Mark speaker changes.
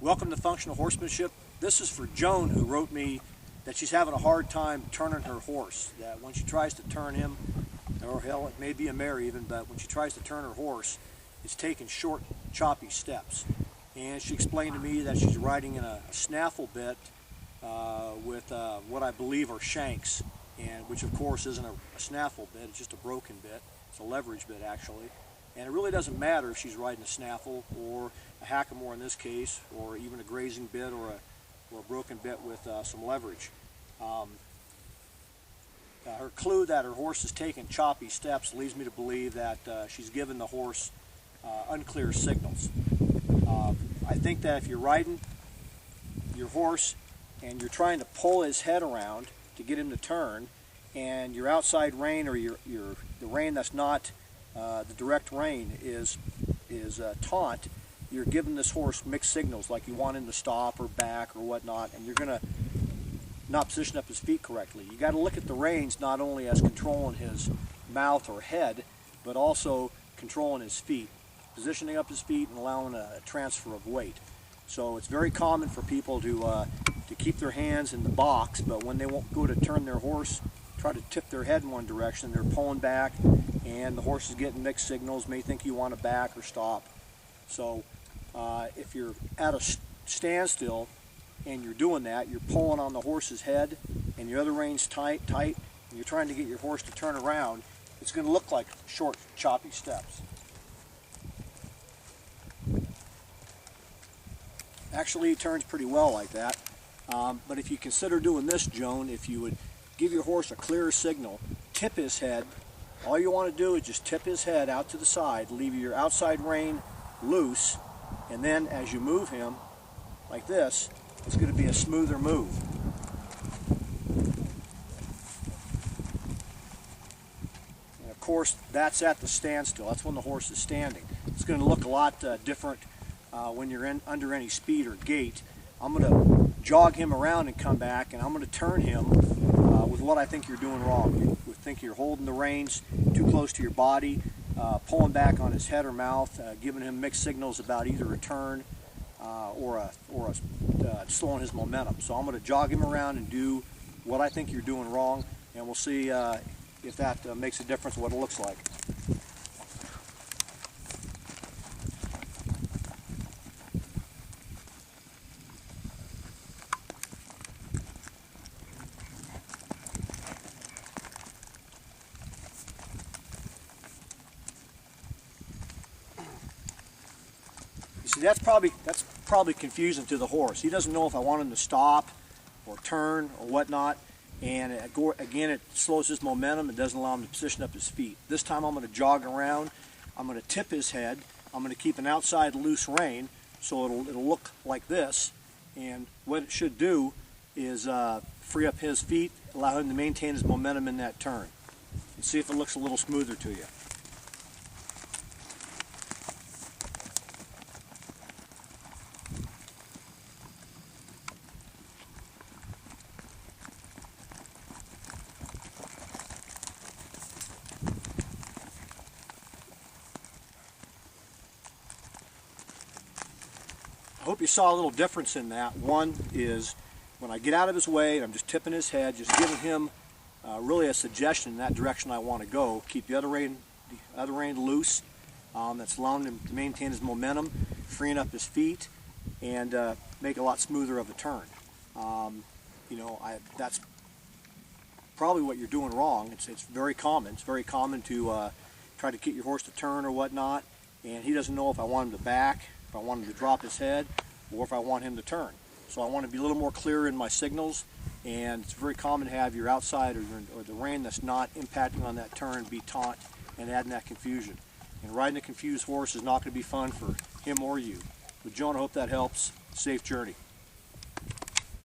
Speaker 1: Welcome to Functional Horsemanship. This is for Joan, who wrote me that she's having a hard time turning her horse. That when she tries to turn him, or hell, it may be a mare even, but when she tries to turn her horse, it's taking short, choppy steps. And she explained to me that she's riding in a snaffle bit with what I believe are shanks, and which of course isn't a snaffle bit, it's just a broken bit. It's a leverage bit actually. And it really doesn't matter if she's riding a snaffle or a hackamore in this case, or even a grazing bit or a broken bit with some leverage. Her clue that her horse is taking choppy steps leads me to believe that she's given the horse unclear signals. I think that if you're riding your horse and you're trying to pull his head around to get him to turn, and your outside rein or the rein that's not the direct rein is taut, you're giving this horse mixed signals, like you want him to stop or back or whatnot, and you're going to not position up his feet correctly. You got to look at the reins not only as controlling his mouth or head, but also controlling his feet, positioning up his feet and allowing a transfer of weight. So it's very common for people to keep their hands in the box, but when they won't go to turn their horse, try to tip their head in one direction, they're pulling back, and the horse is getting mixed signals, may think you want to back or stop. So if you're at a standstill and you're doing that, you're pulling on the horse's head and your other rein's tight, and you're trying to get your horse to turn around, it's going to look like short, choppy steps. Actually, he turns pretty well like that. But if you consider doing this, Joan, if you would give your horse a clearer signal, tip his head. All you want to do is just tip his head out to the side, leave your outside rein loose, and then as you move him like this, it's going to be a smoother move. And of course, that's at the standstill. That's when the horse is standing. It's going to look a lot different when you're under any speed or gait. I'm going to jog him around and come back, and I'm going to turn him with what I think you're doing wrong. You think you're holding the reins too close to your body, pulling back on his head or mouth, giving him mixed signals about either a turn or slowing his momentum. So I'm going to jog him around and do what I think you're doing wrong, and we'll see if that makes a difference what it looks like. See, that's probably confusing to the horse. He doesn't know if I want him to stop or turn or whatnot, and again it slows his momentum and doesn't allow him to position up his feet. This time I'm going to jog around, I'm going to tip his head, I'm going to keep an outside loose rein so it'll look like this, and what it should do is free up his feet, allow him to maintain his momentum in that turn, and see if it looks a little smoother to you. I hope you saw a little difference in that. One is when I get out of his way and I'm just tipping his head, just giving him really a suggestion in that direction I want to go. Keep the other rein loose. That's allowing him to maintain his momentum, freeing up his feet, and make a lot smoother of a turn. That's probably what you're doing wrong. It's very common. It's very common to try to get your horse to turn or whatnot, and he doesn't know if I want him to back, if I want him to drop his head, or if I want him to turn. So I want to be a little more clear in my signals, and it's very common to have your outside or the rein that's not impacting on that turn be taut and adding that confusion. And riding a confused horse is not going to be fun for him or you. But Joan, I hope that helps. Safe journey.